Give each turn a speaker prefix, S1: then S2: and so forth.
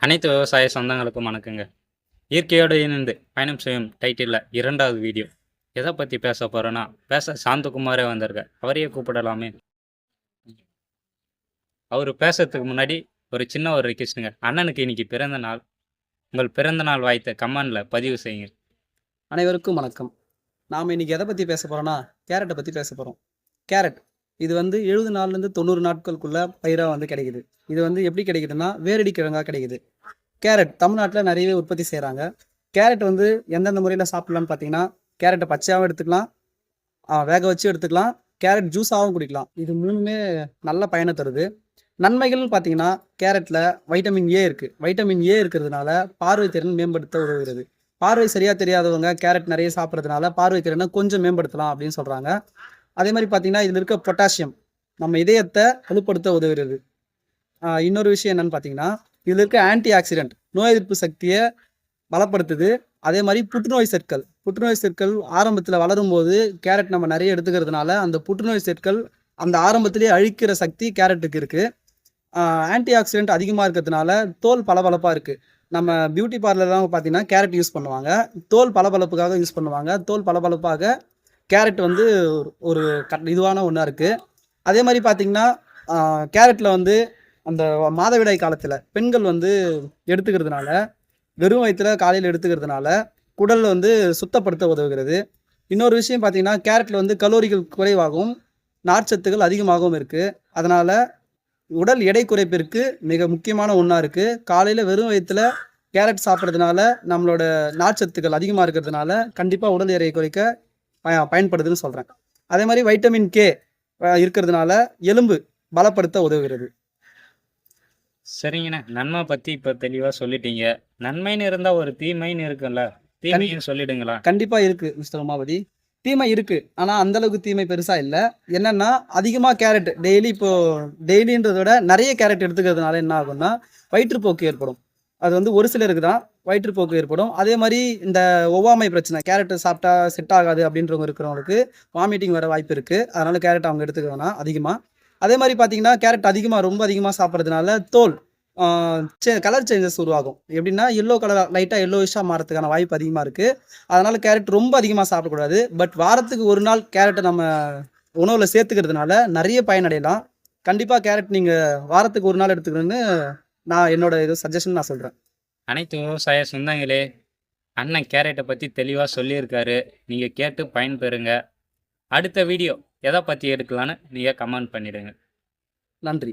S1: அனைத்து விவசாய சொந்தங்களுக்கும் வணக்கங்க. இயற்கையோடு இணைந்து பயணம் செய்யும் டைட்டிலில் இரண்டாவது வீடியோ. எதை பற்றி பேச போகிறோன்னா, பேச சாந்தகுமாரே வந்திருக்க, அவரையே கூப்பிடலாமே. அவர் பேசுறதுக்கு முன்னாடி ஒரு ரிக்வெஸ்ட்டுங்க. அண்ணனுக்கு இன்னைக்கு பிறந்த நாள். உங்கள் பிறந்த நாள் வாழ்த்தை கமெண்டில் பதிவு செய்யுங்க.
S2: அனைவருக்கும் வணக்கம். நாம் இன்னைக்கு எதை பற்றி பேச போகிறோன்னா, கேரட்டை பற்றி பேச போகிறோம். கேரட் இது 70 நாள்லேருந்து 90 நாட்களுக்குள்ள பயிராக கிடைக்குது. இது எப்படி கிடைக்குதுன்னா, வேரடி கிழங்காக கிடைக்குது. கேரட் தமிழ்நாட்டில் நிறையவே உற்பத்தி செய்கிறாங்க. கேரட் எந்தெந்த முறையில் சாப்பிட்லான்னு பார்த்தீங்கன்னா, கேரட்டை பச்சையாகவும் எடுத்துக்கலாம், வேக வச்சு எடுத்துக்கலாம், கேரட் ஜூஸாகவும் குடிக்கலாம். இது மூணுமே நல்ல பயனை தருது. நன்மைகள்னு பார்த்தீங்கன்னா, கேரட்டில் வைட்டமின் ஏ இருக்குது. வைட்டமின் ஏ இருக்கிறதுனால பார்வை திறன் மேம்படுத்த உதவுகிறது. பார்வை சரியாக தெரியாதவங்க கேரட் நிறைய சாப்பிட்றதுனால பார்வை திறனை கொஞ்சம் மேம்படுத்தலாம் அப்படின்னு சொல்கிறாங்க. அதே மாதிரி பார்த்தீங்கன்னா, இதில் இருக்க பொட்டாசியம் நம்ம இதயத்தை வலுப்படுத்த உதவுகிறது. இன்னொரு விஷயம் என்னன்னு பார்த்தீங்கன்னா, இதில் இருக்க ஆன்டி ஆக்சிடென்ட் நோய் எதிர்ப்பு சக்தியை பலப்படுத்துது. அதே மாதிரி புற்றுநோய் செற்கள் ஆரம்பத்தில் வளரும் போது கேரட் நம்ம நிறைய எடுத்துக்கிறதுனால அந்த புற்றுநோய் செற்கள் அந்த ஆரம்பத்திலேயே அழிக்கிற சக்தி கேரட்டுக்கு இருக்குது. ஆன்டி ஆக்சிடென்ட் அதிகமாக இருக்கிறதுனால தோல் பளபளப்பாக இருக்குது. நம்ம பியூட்டி பார்லர்லாம் பார்த்தீங்கன்னா கேரட் யூஸ் பண்ணுவாங்க. தோல் பளபளப்புக்காக யூஸ் பண்ணுவாங்க. தோல் பளபளப்பாக கேரட் ஒரு இதுவான ஒன்றா இருக்குது. அதே மாதிரி பார்த்தீங்கன்னா, கேரட்டில் அந்த மாதவிடாய் காலத்தில் பெண்கள் எடுத்துக்கிறதுனால, வெறும் வயிற்றில் காலையில் எடுத்துக்கிறதுனால குடல் சுத்தப்படுத்த உதவுகிறது. இன்னொரு விஷயம் பார்த்தீங்கன்னா, கேரட்டில் கலோரிகள் குறைவாகவும் நார்ச்சத்துகள் அதிகமாகவும் இருக்குது. அதனால் உடல் எடை குறைப்பிற்கு மிக முக்கியமான ஒன்றா இருக்குது. காலையில் வெறும் வயிற்றில் கேரட் சாப்பிட்றதுனால நம்மளோட நார்ச்சத்துக்கள் அதிகமாக இருக்கிறதுனால கண்டிப்பாக உடல் எடையை குறைக்க பயன்படுதுன்னு சொல்கிறேன். அதே மாதிரி வைட்டமின் கே இருக்கிறதுனால எலும்பு பலப்படுத்த உதவுகிறது.
S1: சரிங்கண்ணா, நன்மை பற்றி இப்போ தெளிவாக சொல்லிட்டீங்க. நன்மைன்னு இருந்தால் ஒரு தீமைன்னு இருக்குல்ல, தீமைன்னு சொல்லிடுங்களா?
S2: கண்டிப்பாக இருக்குது மிஸ்டர் உமாபதி. தீமை இருக்குது, ஆனால் அந்தளவுக்கு தீமை பெருசாக இல்லை. என்னென்னா, அதிகமாக கேரட் டெய்லின்றத விட நிறைய கேரட் எடுத்துக்கிறதுனால என்ன ஆகும்னா, வயிற்றுப்போக்கு ஏற்படும். அது ஒரு சிலருக்கு தான் வயிற்றுப்போக்கு ஏற்படும். அதே மாதிரி இந்த ஒவ்வாமை பிரச்சனை, கேரட்டு சாப்பிட்டா செட் ஆகாது அப்படின்றவங்க இருக்கிறவங்களுக்கு வாமிட்டிங் வர வாய்ப்பு இருக்குது. அதனால் கேரட் அவங்க எடுத்துக்க வேணாம் அதிகமாக. அதே மாதிரி பார்த்தீங்கன்னா, கேரட் ரொம்ப அதிகமாக சாப்பிட்றதுனால தோல் கலர் சேஞ்சஸ் உருவாகும். எப்படின்னா, எல்லோ கலர் லைட்டாக எல்லோயிஷாக மாறதுக்கான வாய்ப்பு அதிகமாக இருக்குது. அதனால் கேரட் ரொம்ப அதிகமாக சாப்பிடக்கூடாது. பட் வாரத்துக்கு ஒரு நாள் கேரட்டை நம்ம உணவில் சேர்த்துக்கிறதுனால நிறைய பயனடையலாம். கண்டிப்பாக கேரட் நீங்கள் வாரத்துக்கு ஒரு நாள் எடுத்துக்கணுன்னு என்னோட சஜஷன் நான் சொல்கிறேன்.
S1: அனைத்து விவசாய சொந்தங்களே, அண்ணன் கேரட்டை பற்றி தெளிவாக சொல்லியிருக்காரு. நீங்கள் கேட்டு பயன்பெறுங்க. அடுத்த வீடியோ எதை பற்றி எடுக்கலான்னு நீங்கள் கமெண்ட் பண்ணிடுங்க.
S2: நன்றி.